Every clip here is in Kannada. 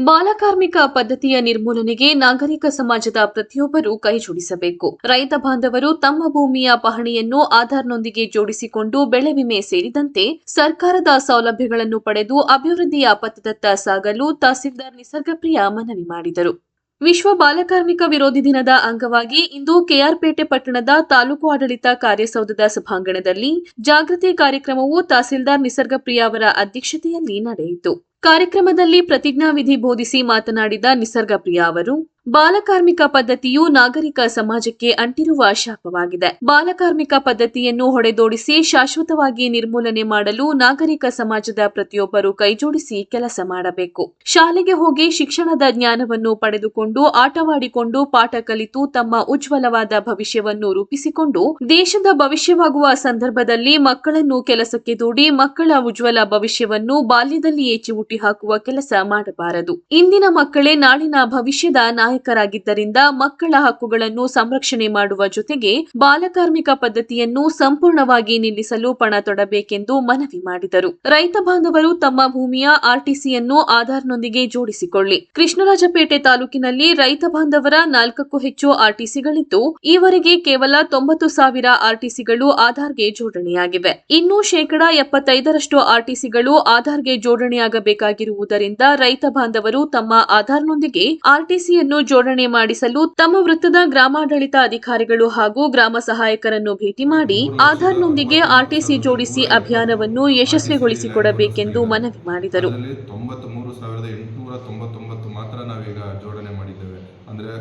ಬಾಲಕಾರ್ಮಿಕ ಪದ್ಧತಿಯ ನಿರ್ಮೂಲನೆಗೆ ನಾಗರಿಕ ಸಮಾಜದ ಪ್ರತಿಯೊಬ್ಬರೂ ಕೈಜೋಡಿಸಬೇಕು. ರೈತ ಬಾಂಧವರು ತಮ್ಮ ಭೂಮಿಯ ಪಹಣಿಯನ್ನು ಆಧಾರ್ನೊಂದಿಗೆ ಜೋಡಿಸಿಕೊಂಡು ಬೆಳೆ ವಿಮೆ ಸೇರಿದಂತೆ ಸರ್ಕಾರದ ಸೌಲಭ್ಯಗಳನ್ನು ಪಡೆದು ಅಭಿವೃದ್ಧಿಯ ಪಥದತ್ತ ಸಾಗಲು ತಹಸೀಲ್ದಾರ್ ನಿಸರ್ಗಪ್ರಿಯ ಮನವಿ ಮಾಡಿದರು. ವಿಶ್ವ ಬಾಲಕಾರ್ಮಿಕ ವಿರೋಧಿ ದಿನದ ಅಂಗವಾಗಿ ಇಂದು ಕೆಆರ್ಪೇಟೆ ಪಟ್ಟಣದ ತಾಲೂಕು ಆಡಳಿತ ಕಾರ್ಯಸೌಧದ ಸಭಾಂಗಣದಲ್ಲಿ ಜಾಗೃತಿ ಕಾರ್ಯಕ್ರಮವು ತಹಸೀಲ್ದಾರ್ ನಿಸರ್ಗಪ್ರಿಯ ಅವರ ಅಧ್ಯಕ್ಷತೆಯಲ್ಲಿ ನಡೆಯಿತು. ಕಾರ್ಯಕ್ರಮದಲ್ಲಿ ಪ್ರತಿಜ್ಞಾವಿಧಿ ಬೋಧಿಸಿ ಮಾತನಾಡಿದ ನಿಸರ್ಗಪ್ರಿಯ ಅವರು, ಬಾಲಕಾರ್ಮಿಕ ಪದ್ಧತಿಯು ನಾಗರಿಕ ಸಮಾಜಕ್ಕೆ ಅಂಟಿರುವ ಶಾಪವಾಗಿದೆ. ಬಾಲಕಾರ್ಮಿಕ ಪದ್ಧತಿಯನ್ನು ಹೊಡೆದೋಡಿಸಿ ಶಾಶ್ವತವಾಗಿ ನಿರ್ಮೂಲನೆ ಮಾಡಲು ನಾಗರಿಕ ಸಮಾಜದ ಪ್ರತಿಯೊಬ್ಬರು ಕೈಜೋಡಿಸಿ ಕೆಲಸ ಮಾಡಬೇಕು. ಶಾಲೆಗೆ ಹೋಗಿ ಶಿಕ್ಷಣದ ಜ್ಞಾನವನ್ನು ಪಡೆದುಕೊಂಡು ಆಟವಾಡಿಕೊಂಡು ಪಾಠ ಕಲಿತು ತಮ್ಮ ಉಜ್ವಲವಾದ ಭವಿಷ್ಯವನ್ನು ರೂಪಿಸಿಕೊಂಡು ದೇಶದ ಭವಿಷ್ಯವಾಗುವ ಸಂದರ್ಭದಲ್ಲಿ ಮಕ್ಕಳನ್ನು ಕೆಲಸಕ್ಕೆ ದೂಡಿ ಮಕ್ಕಳ ಉಜ್ವಲ ಭವಿಷ್ಯವನ್ನು ಬಾಲ್ಯದಲ್ಲಿಯೇ ಚಿವುಟಿ ಹಾಕುವ ಕೆಲಸ ಮಾಡಬಾರದು. ಇಂದಿನ ಮಕ್ಕಳೇ ನಾಳಿನ ಭವಿಷ್ಯದ ನಾಯಕರಾಗಿದ್ದರಿಂದ ಮಕ್ಕಳ ಹಕ್ಕುಗಳನ್ನು ಸಂರಕ್ಷಣೆ ಮಾಡುವ ಜೊತೆಗೆ ಬಾಲಕಾರ್ಮಿಕ ಪದ್ಧತಿಯನ್ನು ಸಂಪೂರ್ಣವಾಗಿ ನಿಲ್ಲಿಸಲು ಪಣ ತೊಡಬೇಕೆಂದು ಮನವಿ ಮಾಡಿದರು. ರೈತ ಬಾಂಧವರು ತಮ್ಮ ಭೂಮಿಯ ಆರ್ಟಿಸಿಯನ್ನು ಆಧಾರ್ನೊಂದಿಗೆ ಜೋಡಿಸಿಕೊಳ್ಳಿ. ಕೃಷ್ಣರಾಜಪೇಟೆ ತಾಲೂಕಿನಲ್ಲಿ ರೈತ ಬಾಂಧವರ 4ಕ್ಕೂ ಹೆಚ್ಚು ಆರ್ಟಿಸಿಗಳಿದ್ದು ಈವರೆಗೆ ಕೇವಲ 90,000 ಆರ್ಟಿಸಿಗಳು ಆಧಾರ್ಗೆ ಜೋಡಣೆಯಾಗಿವೆ. ಇನ್ನು ಶೇಕಡಾ 75ರಷ್ಟು ಆರ್ಟಿಸಿಗಳು ಆಧಾರ್ಗೆ ಜೋಡಣೆಯಾಗಬೇಕಾಗಿರುವುದರಿಂದ ರೈತ ಬಾಂಧವರು ತಮ್ಮ ಆಧಾರ್ನೊಂದಿಗೆ ಆರ್ಟಿಸಿಯನ್ನು ಜೋಡಣೆ ಮಾಡಿಸಲು ತಮ್ಮ ವೃತ್ತದ ಗ್ರಾಮಾಡಳಿತ ಅಧಿಕಾರಿಗಳು ಹಾಗೂ ಗ್ರಾಮ ಸಹಾಯಕರನ್ನು ಭೇಟಿ ಮಾಡಿ ಆಧಾರ್ನೊಂದಿಗೆ ಆರ್ಟಿಸಿ ಜೋಡಿಸಿ ಅಭಿಯಾನವನ್ನು ಯಶಸ್ವಿಗೊಳಿಸಿಕೊಡಬೇಕೆಂದು ಮನವಿ ಮಾಡಿದರು. 93,899 ಮಾತ್ರ ನಾವೀಗ ಜೋಡಣೆ ಮಾಡಿದ್ದೇವೆ. ಅಂದರೆ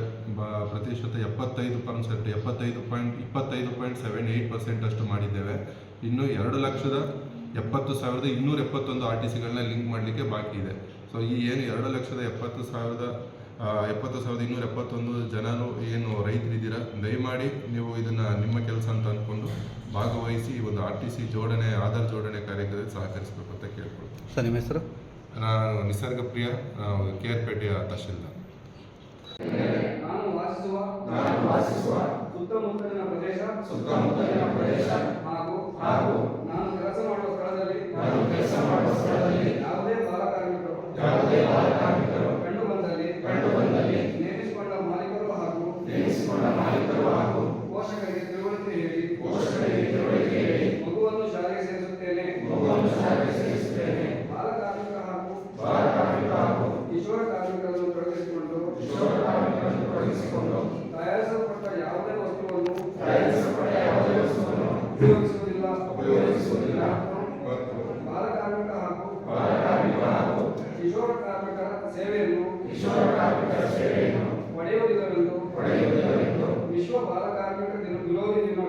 ಪ್ರತಿಶತ 25.78% ಅಷ್ಟು ಮಾಡಿದ್ದೇವೆ. ಇನ್ನು 2,70,271 ಆರ್ಟಿಸಿಗಳನ್ನ ಲಿಂಕ್ ಮಾಡಲಿಕ್ಕೆ ಬಾಕಿ ಇದೆ. ಸೊ ಈ ಏನು 2,70,271 ಜನರು ಏನು ರೈತರಿದ್ದೀರಾ, ದಯಮಾಡಿ ನೀವು ಇದನ್ನು ನಿಮ್ಮ ಕೆಲಸ ಅಂತ ಅಂದ್ಕೊಂಡು ಭಾಗವಹಿಸಿ ಈ ಒಂದು ಆರ್ಟಿಸಿ ಜೋಡಣೆ ಆಧಾರ್ ಜೋಡಣೆ ಕಾರ್ಯಕ್ರಮದಲ್ಲಿ ಸಹಕರಿಸಬೇಕು ಅಂತ ಕೇಳ್ಕೊಳ್ತೀನಿ. ಸರ್, ನಿಮ್ಮ ಹೆಸರು? ನಾನು ನಿಸರ್ಗಪ್ರಿಯ, ಕೆಆರ್ಪೇಟೆಯ ತಹಶೀಲ್ದಾರ್. ನಾನು ವಾಸಿಸುವ ಸುತ್ತಮುತ್ತಲಿನ ಪ್ರದೇಶ ಹಾಗೂ ನಾನು ಕೆಲಸ ಮಾಡುವ ಸ್ಥಳದಲ್ಲಿ ಯಾವುದೇ ಬಾಲಕಾರ್ಮಿಕರು ಕಂಡು ಬಂದಲ್ಲಿ ನೇಮಿಸಿಕೊಂಡ ಮಾಲೀಕರು ಹಾಗೂ ಪೋಷಕರಿಗೆ ತಿಳುವಳಿಕೆ ಹೇಳಿ ಮಗುವನ್ನು ಶಾಲೆಗೆ ಸೇರಿಸುತ್ತೇನೆ. ಬಾಲಕಾರ್ಮಿಕ ಹಾಗೂ ಕಿಶೋರ ಕಾರ್ಮಿಕರನ್ನು ತೊಡಗಿಸಿಕೊಂಡು ತಯಾರಿಸಲ್ಪಟ್ಟ ಯಾವುದೇ ವಸ್ತುವನ್ನು ಉಪಯೋಗಿಸುವುದಿಲ್ಲ. ಬಾಲಕಾರ್ಮಿಕ ಹಾಗೂ ಕಿಶೋರ ಕಾರ್ಮಿಕರ ಸೇವೆಯನ್ನು ಪಡೆಯುವುದಿಲ್ಲವೆಂದು ವಿಶ್ವ ಬಾಲಕಾರ್ಮಿಕ ವಿರೋಧಿ ದಿನ